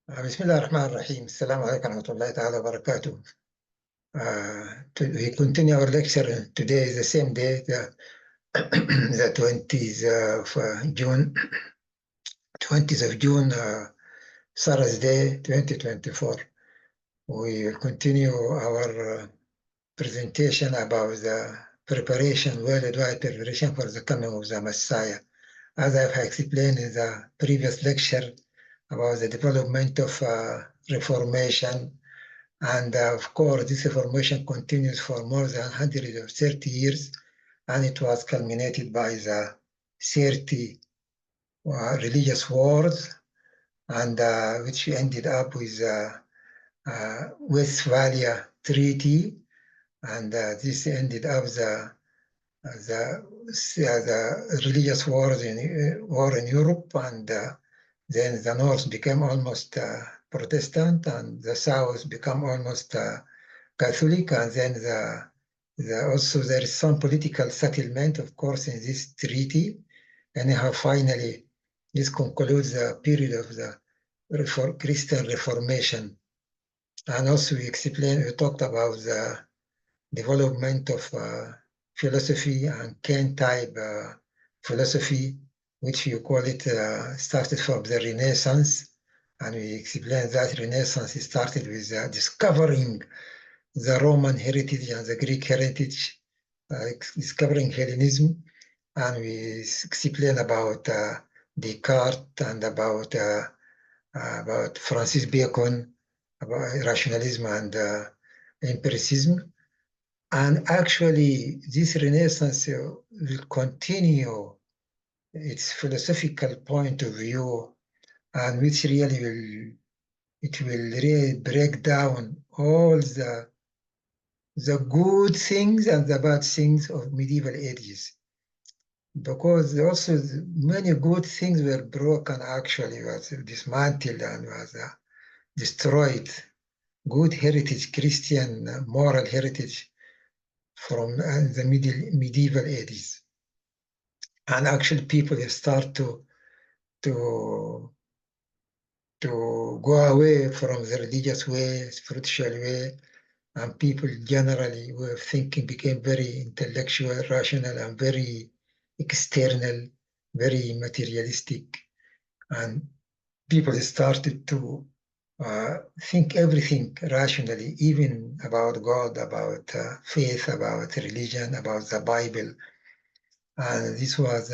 بسم الله الرحمن الرحيم. السلام عليكم ورحمة الله تعالى وبركاته. We continue our lecture. Today is the same day, the 20th of June, 20th of June, Thursday, 2024. We will continue our presentation about the preparation, worldwide preparation for the coming of the Messiah. As I have explained in the previous lecture about the development of Reformation, and of course, this reformation continues for more than 130 years, and it was culminated by the 30 religious wars, and which ended up with the Westphalia Treaty, and this ended up the religious wars war in Europe, and then the North became almost Protestant, and the South became almost Catholic, and then also there is some political settlement, of course, in this treaty. Anyhow, finally, this concludes the period of the Christian Reformation. And also we talked about the development of philosophy and Kant-type philosophy, which you call it, started from the Renaissance. And we explained that Renaissance started with discovering the Roman heritage and the Greek heritage, discovering Hellenism. And we explained about Descartes and about Francis Bacon, about rationalism and empiricism. And actually, this Renaissance will continue its philosophical point of view, and which really will break down all the good things and the bad things of medieval ages. Because also many good things were broken, actually, was dismantled and was destroyed. Good heritage, Christian moral heritage from the medieval ages. And actually people start to go away from the religious way, spiritual way, and people generally way of thinking became very intellectual, rational, and very external, very materialistic. And people started to think everything rationally, even about God, about faith, about religion, about the Bible. And it was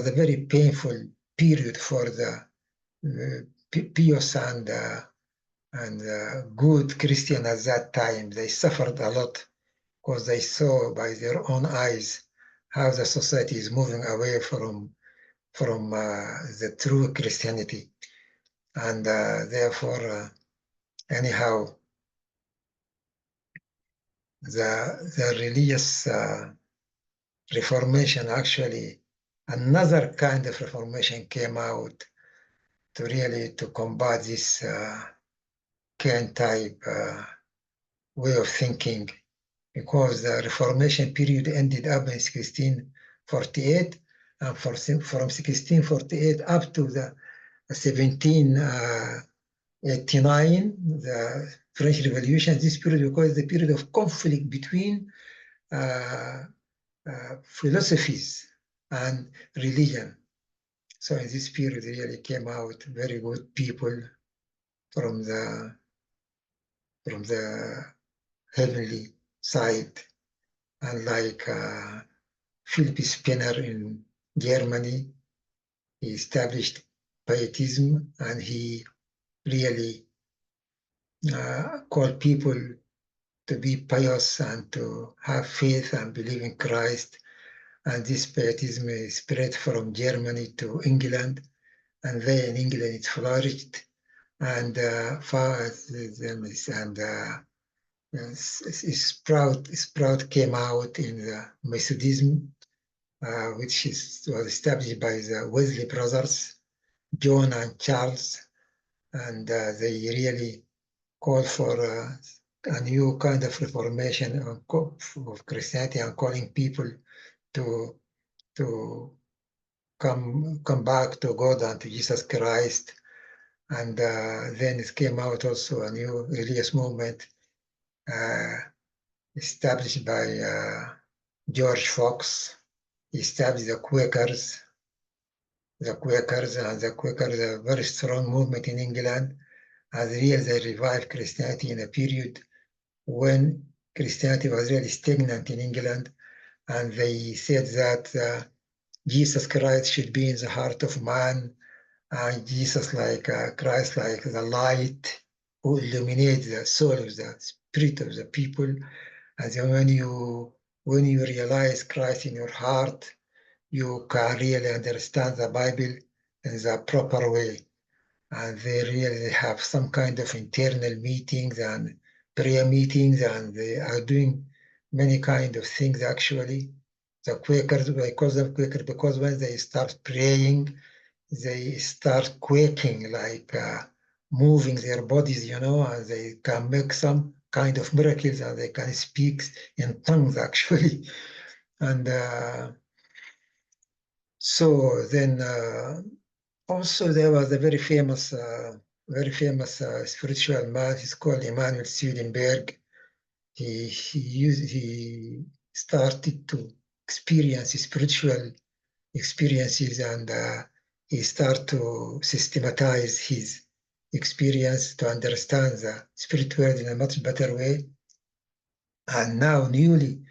a very painful period for the pious and good Christian at that time. They suffered a lot because they saw by their own eyes how the society is moving away from the true Christianity. And therefore, anyhow, the religious Reformation, actually, another kind of Reformation came out to combat this Kant-type way of thinking, because the Reformation period ended up in 1648, and from 1648 up to the 1789, the French Revolution, this period we call it the period of conflict between philosophies and religion. So in this period really came out very good people from the heavenly side, and like Philip Spinner in Germany, he established pietism, and he really called people to be pious and to have faith and believe in Christ. And this pietism spread from Germany to England, and there in England it flourished. And Sprout came out in the Methodism, which was established by the Wesley brothers, John and Charles, and they really called for a new kind of reformation of Christianity, and calling people to come back to God and to Jesus Christ. And then it came out also a new religious movement established by George Fox. He established the Quakers. The Quakers are a very strong movement in England, as really they revived Christianity in a period when Christianity was really stagnant in England, and they said that Jesus Christ should be in the heart of man, and Jesus like Christ like the light who illuminates the soul of the spirit of the people. And then when you realize Christ in your heart, you can really understand the Bible in the proper way. And they really have some kind of internal meetings and prayer meetings, and they are doing many kind of things actually. The Quakers, I call them Quakers because when they start praying, they start quaking, like moving their bodies, and they can make some kind of miracles, and they can speak in tongues actually. And so then also there was a very famous spiritual man. He's called Emanuel Swedenborg. He started to experience spiritual experiences, and he started to systematize his experience to understand the spirit world in a much better way. And now newly,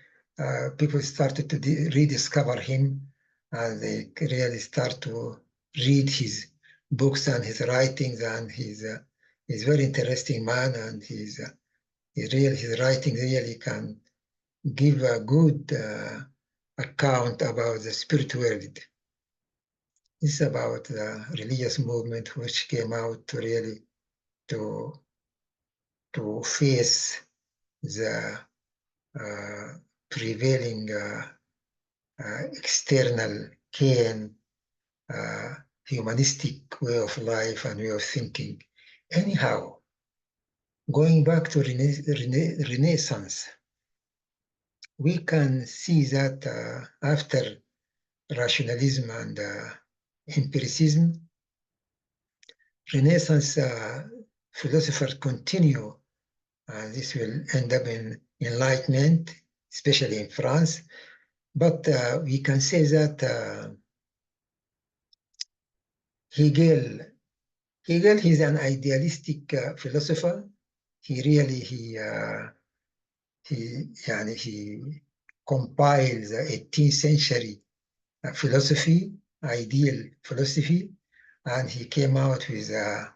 people started to rediscover him, and they really start to read his books and his writings, and he's a very interesting man, and his writing really can give a good account about the spirit world. It's about the religious movement which came out to really to face the prevailing external Cain humanistic way of life and way of thinking. Anyhow, going back to Renaissance, we can see that after rationalism and empiricism, Renaissance philosophers continue, and this will end up in enlightenment, especially in France. But we can say that Hegel, he's an idealistic philosopher. He really he compiled the 18th century philosophy, ideal philosophy, and he came out with a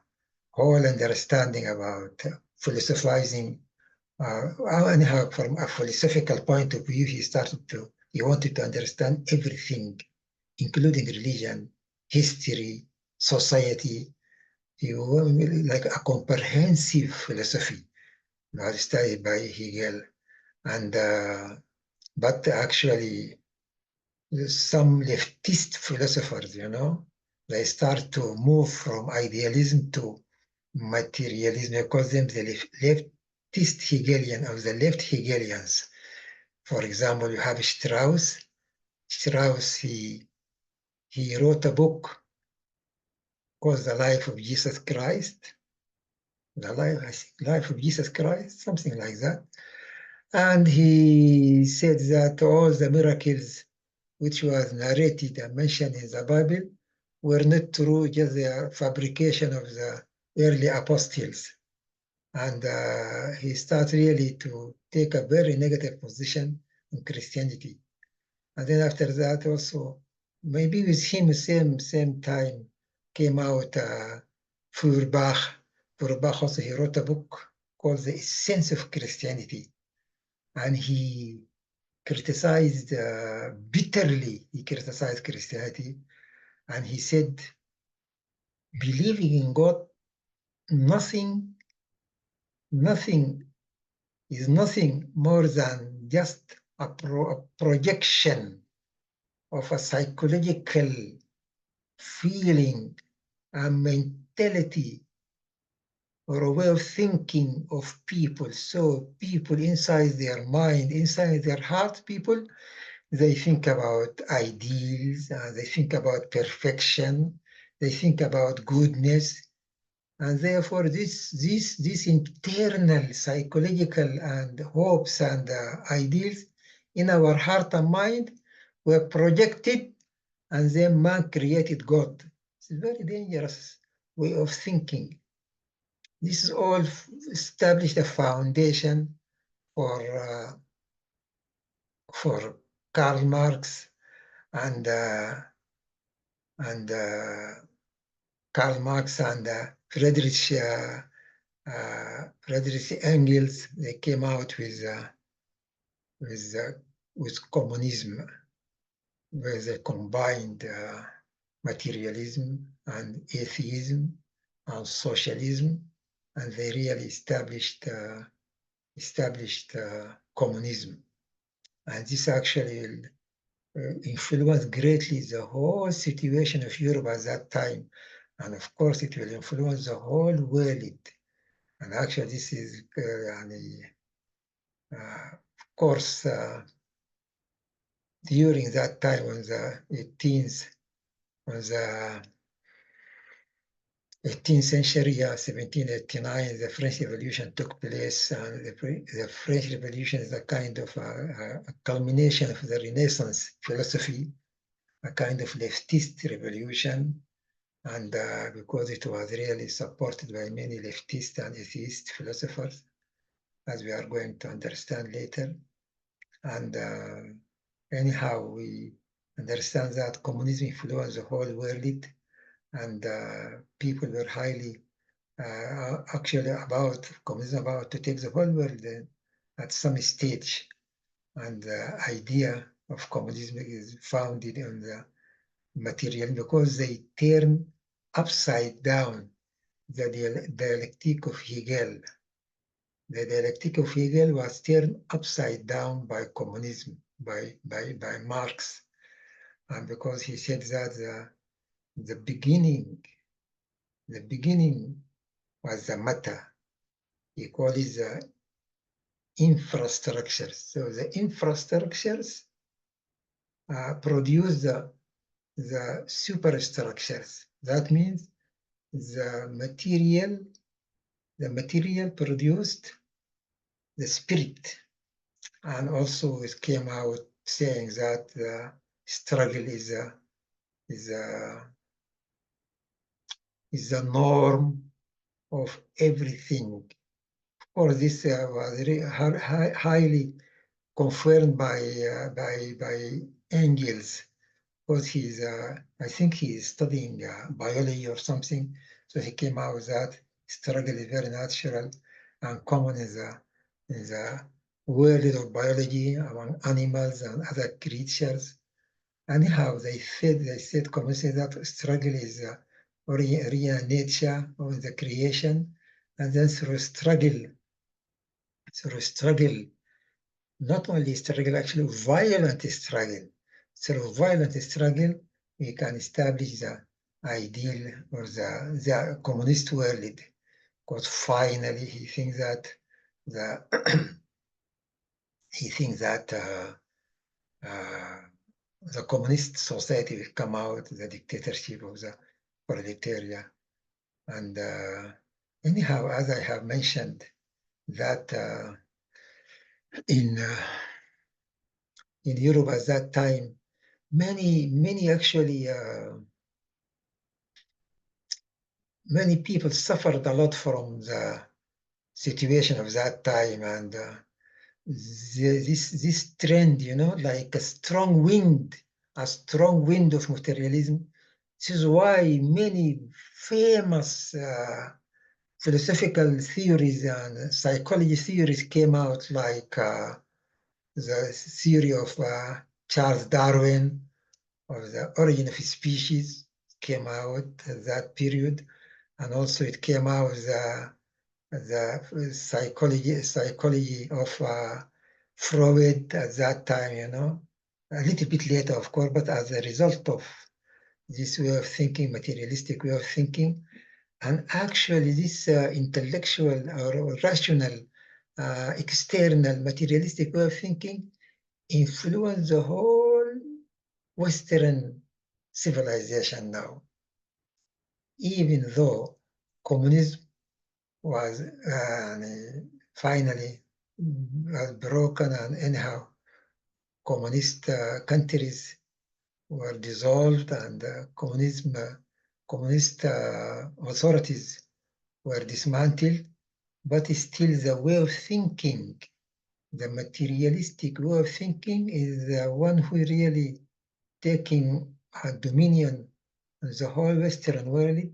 whole understanding about philosophizing. Anyhow, from a philosophical point of view, he wanted to understand everything, including religion, history, society. He wanted like a comprehensive philosophy was studied by Hegel. And but actually, some leftist philosophers, they start to move from idealism to materialism. I call them the leftist Hegelian, or the left Hegelians. For example, you have Strauss. Strauss, he wrote a book called The Life of Jesus Christ. Life of Jesus Christ, something like that. And he said that all the miracles which was narrated and mentioned in the Bible were not true, just the fabrication of the early apostles. And he started really to take a very negative position in Christianity. And then after that also, maybe with him same time came out Feuerbach. Feuerbach also, he wrote a book called The Essence of Christianity. And he criticized bitterly, he criticized Christianity. And he said, believing in God, nothing is nothing more than just a projection of a psychological feeling, a mentality, or a way of thinking of people. So people inside their mind, inside their heart, people, they think about ideals, they think about perfection, they think about goodness, And therefore, these internal psychological and hopes and ideals in our heart and mind were projected, and then man created God. It's a very dangerous way of thinking. This is all established a foundation for Karl Marx and and Karl Marx and Friedrich Engels. They came out with, with communism, where they combined materialism and atheism and socialism, and they really established communism. And this actually influenced greatly the whole situation of Europe at that time. And of course, it will influence the whole world. And actually, this is, of course, during that time on the 18th century, 1789, the French Revolution took place, and the French Revolution is a kind of a culmination of the Renaissance philosophy, a kind of leftist revolution, and because it was really supported by many leftist and atheist philosophers, as we are going to understand later. And anyhow, we understand that communism influenced the whole world, and people were highly actually about communism about to take the whole world at some stage. And the idea of communism is founded on the material, because they turn upside down the dialectic of Hegel. The dialectic of Hegel was turned upside down by communism, by Marx, and because he said that the beginning was the matter. He called it the infrastructures. So the infrastructures produce the superstructures. That means the material produced the spirit. And also it came out saying that the struggle is the norm of everything. Of course, this was highly confirmed by Engels, because he's I think he's studying biology or something. So he came out with that struggle is very natural and common in the world of biology among animals and other creatures. Anyhow, they said commonly that struggle is real nature of the creation, and then through struggle, not only struggle, actually violent struggle. Through violent struggle, we can establish the ideal or the communist world. Because finally, he thinks that the communist society will come out, the dictatorship of the proletariat. And anyhow, as I have mentioned, that in Europe at that time, many actually many people suffered a lot from the situation of that time, and this trend, like a strong wind of materialism. This is why many famous philosophical theories and psychology theories came out, like the theory of Charles Darwin, of the origin of species, came out at that period. And also it came out the psychology of Freud at that time, a little bit later, of course, but as a result of this way of thinking, materialistic way of thinking, and actually this intellectual or rational, external, materialistic way of thinking influenced the whole Western civilization now. Even though communism was finally broken, and anyhow communist countries were dissolved, and communist authorities were dismantled, but still the way of thinking, the materialistic way of thinking, is the one who really taking dominion on the whole Western world,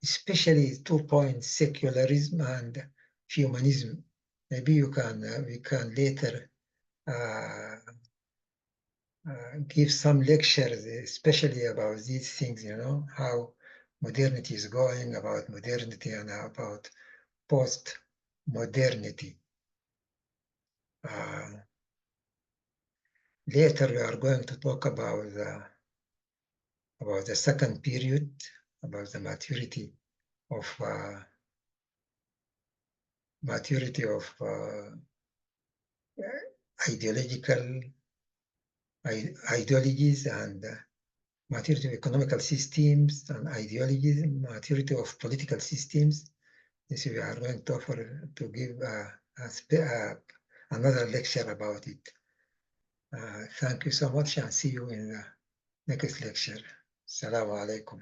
especially 2 points, secularism and humanism. Maybe we can later give some lectures, especially about these things, how modernity is going, about modernity and about post-modernity. Later, we are going to talk about the second period, about the maturity of ideologies, and maturity of economical systems and ideologies, maturity of political systems. This we are going to offer to give another lecture about it. Thank you so much, and see you in the next lecture. Assalamu alaikum.